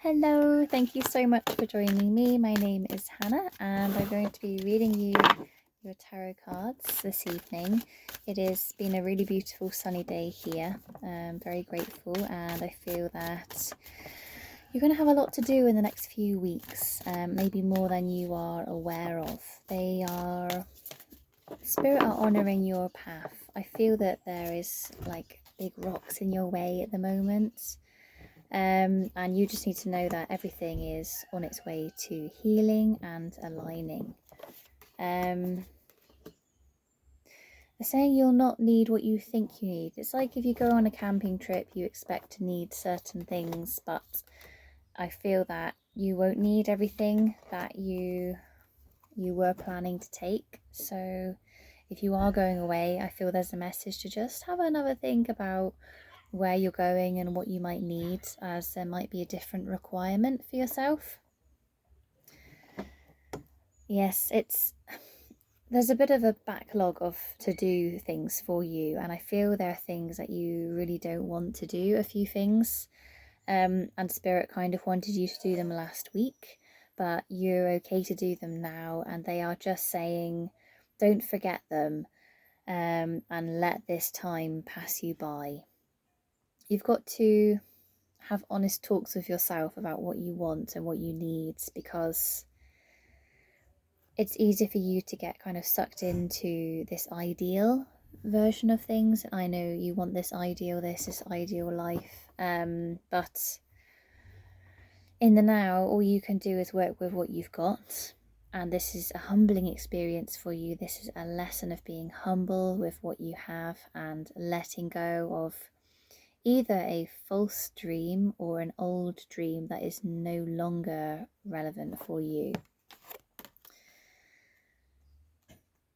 Hello, thank you so much for joining me. My name is Hannah, and I'm going to be reading you your tarot cards this evening. It has been a really beautiful sunny day here. I'm very grateful, and I feel that you're going to have a lot to do in the next few weeks, maybe more than you are aware of. Spirit are honouring your path. I feel that there is like big rocks in your way at the moment. And you just need to know that everything is on its way to healing and aligning. They're saying you'll not need what you think you need. It's like if you go on a camping trip, you expect to need certain things, but I feel that you won't need everything that you were planning to take. So if you are going away, I feel there's a message to just have another think about where you're going and what you might need, as there might be a different requirement for yourself. Yes, there's a bit of a backlog of to-do things for you, and I feel there are things that you really don't want to do, a few things, and Spirit kind of wanted you to do them last week, but you're okay to do them now, and they are just saying don't forget them, and let this time pass you by. You've got to have honest talks with yourself about what you want and what you need, because it's easy for you to get kind of sucked into this ideal version of things. I know you want this ideal life, but in the now, all you can do is work with what you've got. And this is a humbling experience for you. This is a lesson of being humble with what you have and letting go of either a false dream or an old dream that is no longer relevant for you.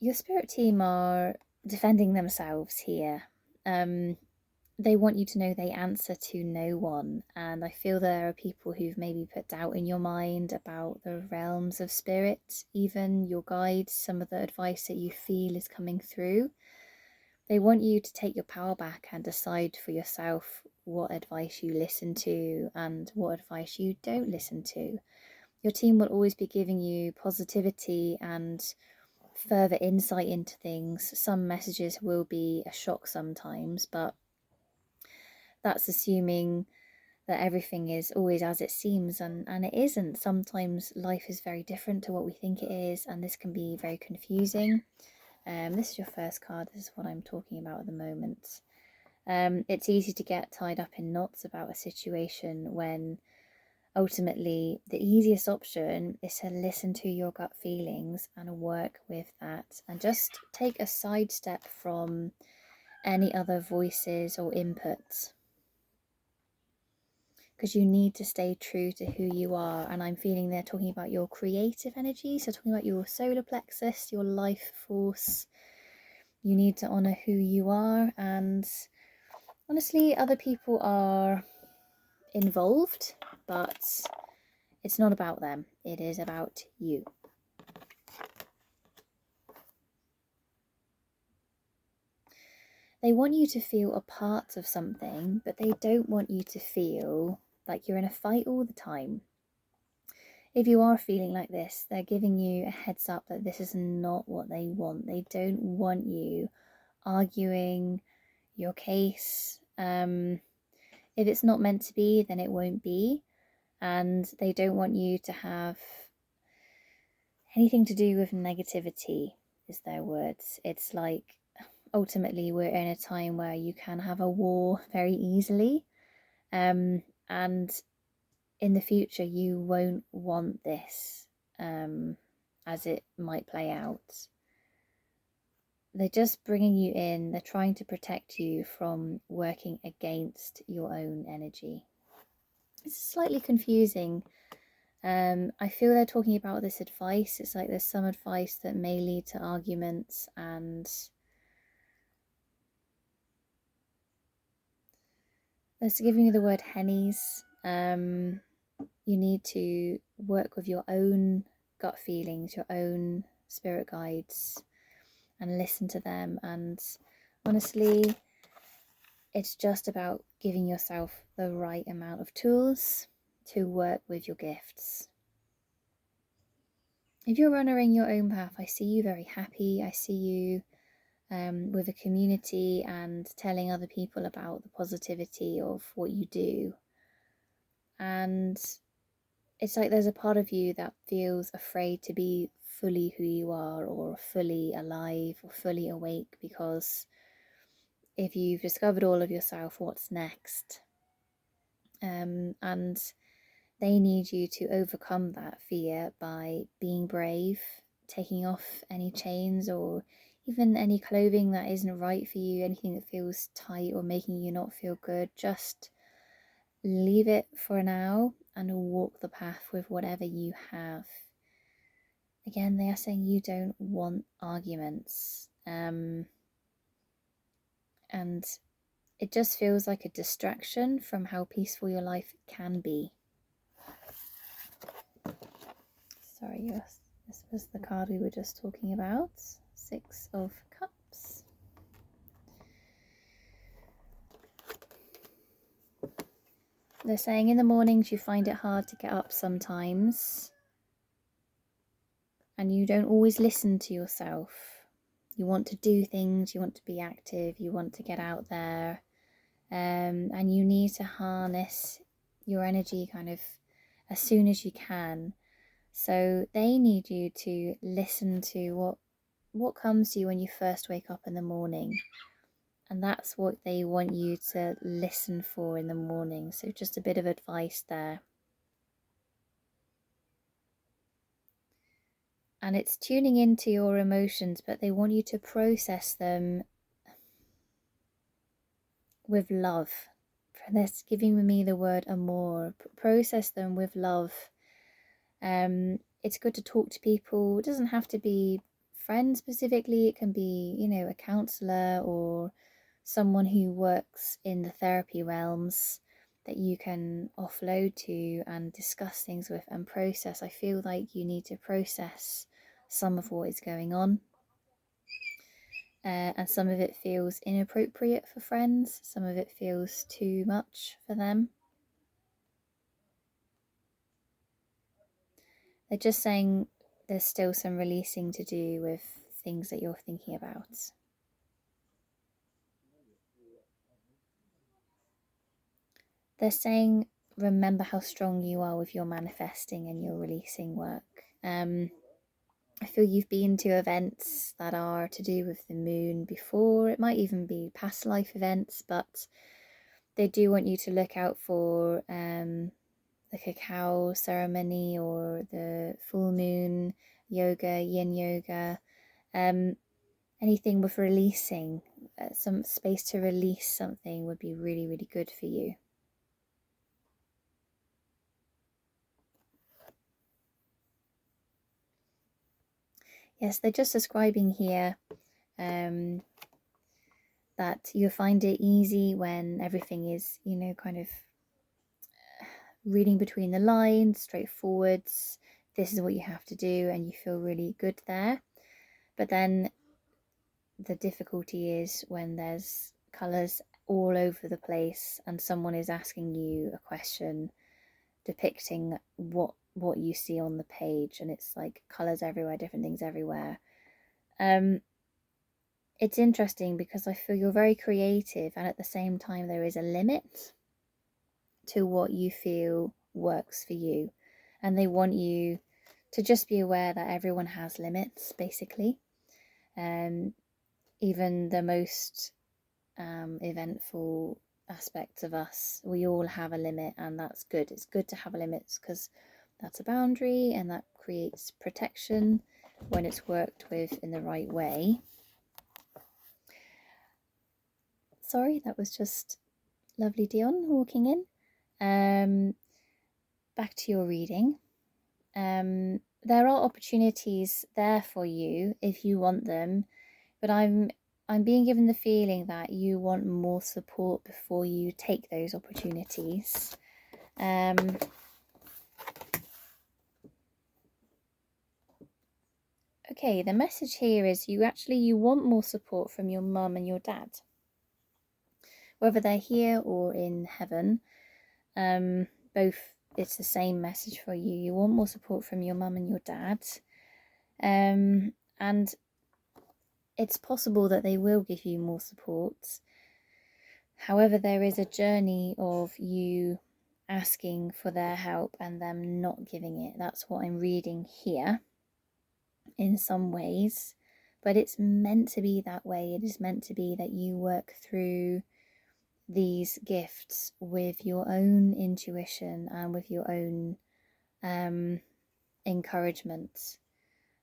Your spirit team are defending themselves here. They want you to know they answer to no one, and I feel there are people who've maybe put doubt in your mind about the realms of spirit, even your guides, some of the advice that you feel is coming through. They want you to take your power back and decide for yourself what advice you listen to and what advice you don't listen to. Your team will always be giving you positivity and further insight into things. Some messages will be a shock sometimes, but that's assuming that everything is always as it seems, and it isn't. Sometimes life is very different to what we think it is, and this can be very confusing. This is your first card. This is what I'm talking about at the moment. It's easy to get tied up in knots about a situation when ultimately the easiest option is to listen to your gut feelings and work with that, and just take a sidestep from any other voices or inputs, because you need to stay true to who you are. And I'm feeling they're talking about your creative energy, so talking about your solar plexus, your life force. You need to honor who you are, and honestly, other people are involved, but it's not about them. It is about you. They want you to feel a part of something, but they don't want you to feel like you're in a fight all the time. If you are feeling like this, they're giving you a heads up that this is not what they want. They don't want you arguing your case. If it's not meant to be, then it won't be. And they don't want you to have anything to do with negativity, is their words. It's like ultimately we're in a time where you can have a war very easily, and in the future you won't want this, as it might play out. They're just bringing you in. They're trying to protect you from working against your own energy. It's slightly confusing. I feel they're talking about this advice. It's like there's some advice that may lead to arguments, and they're giving you the word hennies. You need to work with your own gut feelings, your own spirit guides, and listen to them. And honestly, it's just about giving yourself the right amount of tools to work with your gifts. If you're honoring your own path, I see you very happy. I see you with a community and telling other people about the positivity of what you do. And it's like there's a part of you that feels afraid to be fully who you are, or fully alive, or fully awake, because if you've discovered all of yourself, what's next? And they need you to overcome that fear by being brave, taking off any chains or even any clothing that isn't right for you, anything that feels tight or making you not feel good. Just leave it for now and walk the path with whatever you have. Again, they are saying you don't want arguments. And it just feels like a distraction from how peaceful your life can be. Sorry, yes, this was the card we were just talking about. 6 of Cups. They're saying in the mornings you find it hard to get up sometimes, and you don't always listen to yourself. You want to do things, you want to be active, you want to get out there, and you need to harness your energy kind of as soon as you can. So they need you to listen to what comes to you when you first wake up in the morning. And that's what they want you to listen for in the morning. So just a bit of advice there. And it's tuning into your emotions, but they want you to process them with love. That's giving me the word amor. Process them with love. It's good to talk to people. It doesn't have to be friends specifically. It can be, a counselor or someone who works in the therapy realms that you can offload to and discuss things with and process. I feel like you need to process some of what is going on. And some of it feels inappropriate for friends. Some of it feels too much for them. They're just saying there's still some releasing to do with things that you're thinking about. They're saying remember how strong you are with your manifesting and your releasing work. I feel you've been to events that are to do with the moon before. It might even be past life events, but they do want you to look out for the cacao ceremony or the full moon yoga, yin yoga, anything with releasing, some space to release something would be really, really good for you. Yes, they're just describing here that you find it easy when everything is, kind of reading between the lines, straightforwards. This is what you have to do, and you feel really good there. But then the difficulty is when there's colours all over the place and someone is asking you a question depicting what you see on the page, and it's like colours everywhere, different things everywhere. It's interesting because I feel you're very creative, and at the same time there is a limit to what you feel works for you, and they want you to just be aware that everyone has limits, basically. Even the most eventful aspects of us, we all have a limit, and that's good. It's good to have limits because that's a boundary and that creates protection when it's worked with in the right way. Sorry, that was just lovely Dion walking in. Back to your reading. There are opportunities there for you if you want them, but I'm being given the feeling that you want more support before you take those opportunities. Okay, the message here is you want more support from your mum and your dad, whether they're here or in heaven. Both it's the same message for you. You want more support from your mum and your dad. And it's possible that they will give you more support. However, there is a journey of you asking for their help and them not giving it. That's what I'm reading here in some ways. But it's meant to be that way. It is meant to be that you work through these gifts with your own intuition and with your own encouragement.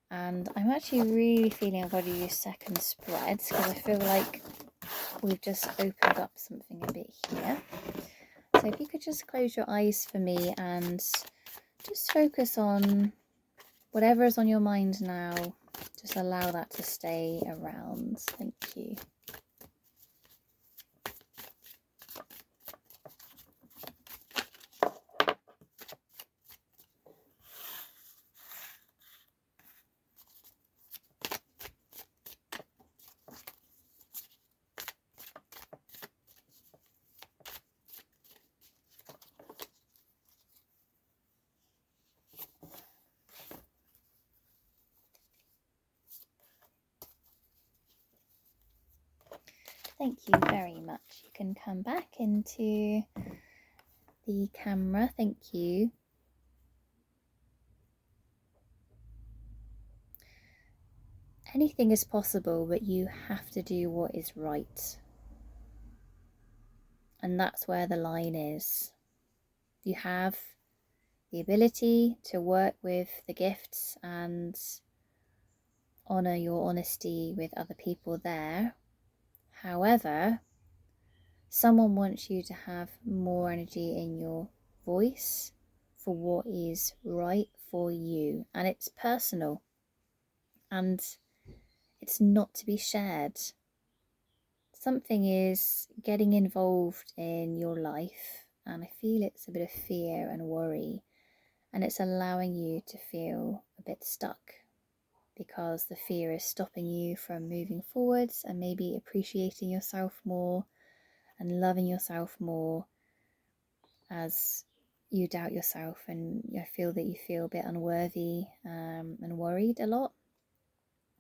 And I'm actually really feeling I've got to use second spreads because I feel like we've just opened up something a bit here. So if you could just close your eyes for me and just focus on whatever is on your mind now. Just allow that to stay around. Thank you. Thank you very much. You can come back into the camera. Thank you. Anything is possible, but you have to do what is right. And that's where the line is. You have the ability to work with the gifts and honour your honesty with other people there. However, someone wants you to have more energy in your voice for what is right for you. And it's personal. And it's not to be shared. Something is getting involved in your life, and I feel it's a bit of fear and worry, and it's allowing you to feel a bit stuck because the fear is stopping you from moving forwards and maybe appreciating yourself more and loving yourself more as you doubt yourself and you feel that you feel a bit unworthy and worried a lot,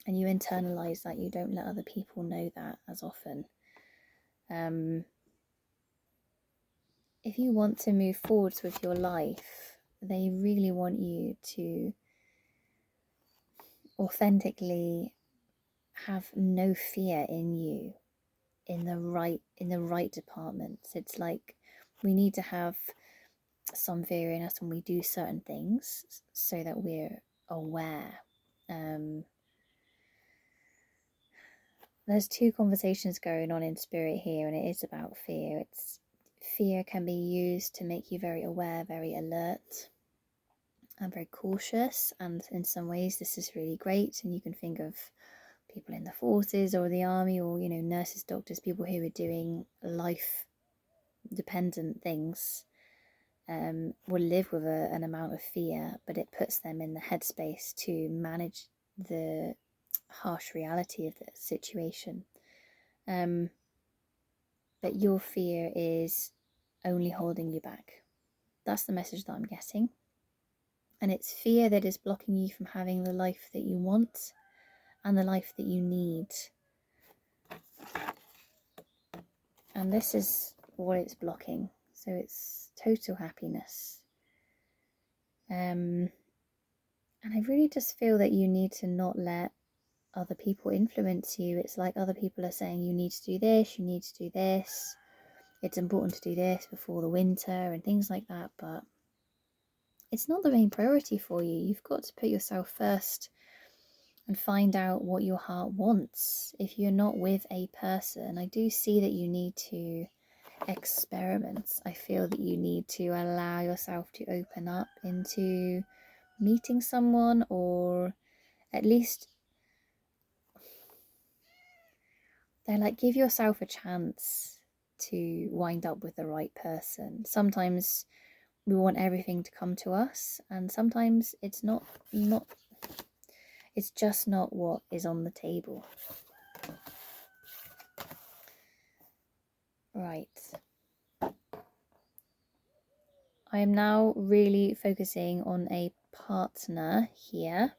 and you internalize that. You don't let other people know that as often. If you want to move forwards with your life, they really want you to authentically have no fear in you in the right departments. It's like we need to have some fear in us when we do certain things so that we're aware. There's two conversations going on in spirit here, and it is about fear. Fear can be used to make you very aware, very alert, and very cautious, and in some ways this is really great. And you can think of people in the forces or the army, or nurses, doctors, people who are doing life dependent things will live with an amount of fear, but it puts them in the headspace to manage the harsh reality of the situation. But your fear is only holding you back. That's the message that I'm getting. And it's fear that is blocking you from having the life that you want and the life that you need. And this is what it's blocking. So it's total happiness. And I really just feel that you need to not let other people influence you. It's like other people are saying you need to do this, you need to do this. It's important to do this before the winter and things like that. But it's not the main priority for you. You've got to put yourself first and find out what your heart wants. If you're not with a person, I do see that you need to experiment. I feel that you need to allow yourself to open up into meeting someone, or at least they're like, give yourself a chance to wind up with the right person. Sometimes we want everything to come to us, and sometimes it's it's just not what is on the table. Right. I am now really focusing on a partner here.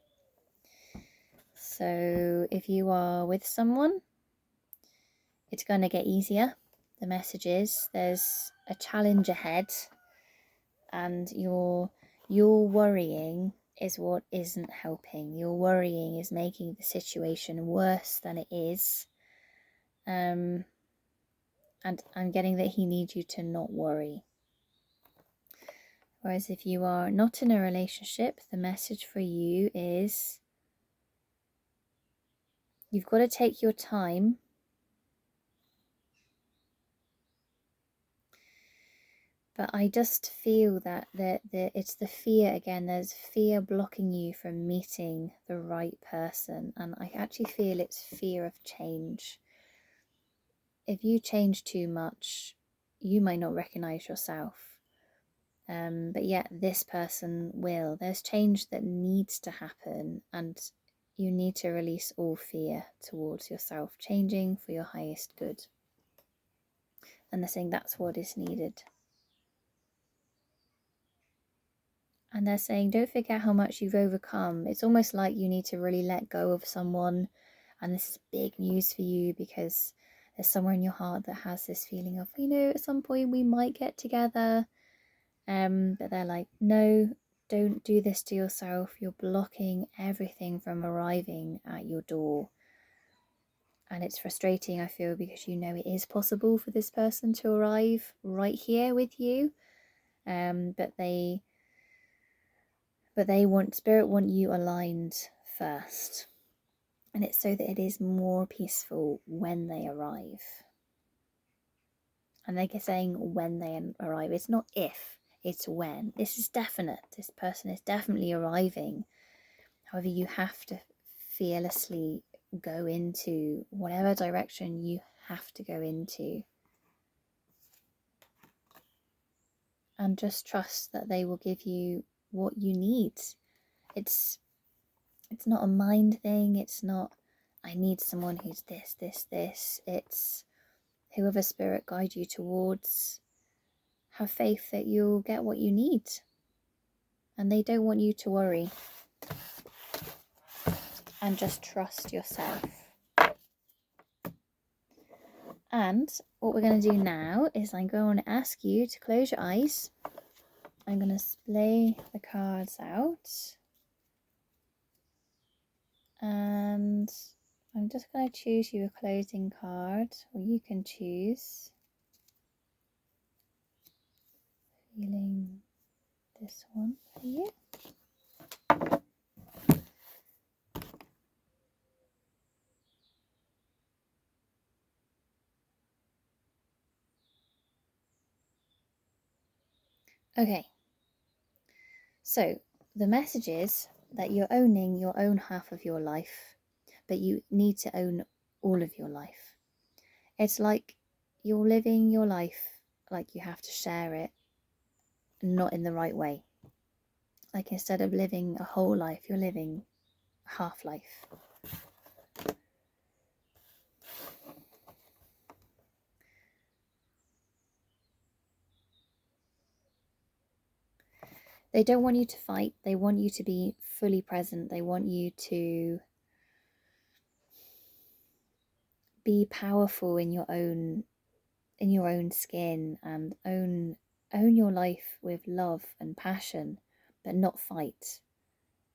So if you are with someone, it's going to get easier. The message is there's a challenge ahead, and your worrying is what isn't helping. Your worrying is making the situation worse than it is. And I'm getting that he needs you to not worry. Whereas if you are not in a relationship, the message for you is you've got to take your time. But I just feel that it's the fear again. There's fear blocking you from meeting the right person. And I actually feel it's fear of change. If you change too much, you might not recognize yourself. But yet this person will. There's change that needs to happen, and you need to release all fear towards yourself, changing for your highest good. And they're saying that's what is needed. And they're saying, don't forget how much you've overcome. It's almost like you need to really let go of someone. And this is big news for you, because there's somewhere in your heart that has this feeling of, at some point we might get together. But they're like, no, don't do this to yourself. You're blocking everything from arriving at your door. And it's frustrating, I feel, because it is possible for this person to arrive right here with you. But Spirit want you aligned first. And it's so that it is more peaceful when they arrive. And they're saying when they arrive. It's not if, it's when. This is definite. This person is definitely arriving. However, you have to fearlessly go into whatever direction you have to go into. And just trust that they will give you what you need. It's not a mind thing. It's not, I need someone who's this. It's whoever Spirit guides you towards. Have faith that you'll get what you need. And they don't want you to worry. And just trust yourself. And what we're going to do now is I'm going to ask you to close your eyes. I'm going to splay the cards out. And I'm just going to choose you a closing card, or you can choose. Feeling this one for you. Okay. So the message is that you're owning your own half of your life, but you need to own all of your life. It's like you're living your life like you have to share it, not in the right way. Like instead of living a whole life, you're living half life. They don't want you to fight. They want you to be fully present. They want you to be powerful in your own skin, and own your life with love and passion, but not fight.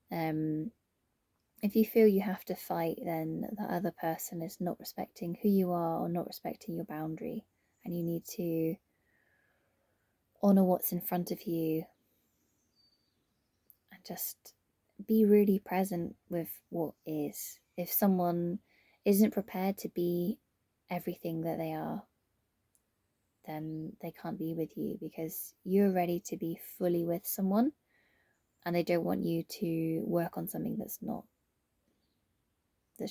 If you feel you have to fight, then the other person is not respecting who you are or not respecting your boundary, and you need to honor what's in front of you and just be really present with what is. If someone isn't prepared to be everything that they are, then they can't be with you, because you're ready to be fully with someone, and they don't want you to work on something that's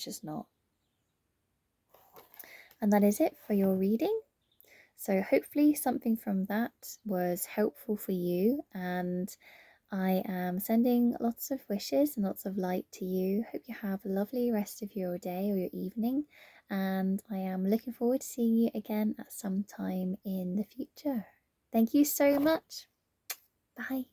just not. And that is it for your reading. So hopefully something from that was helpful for you, and I am sending lots of wishes and lots of light to you. Hope you have a lovely rest of your day or your evening, and I am looking forward to seeing you again at some time in the future. Thank you so much. Bye.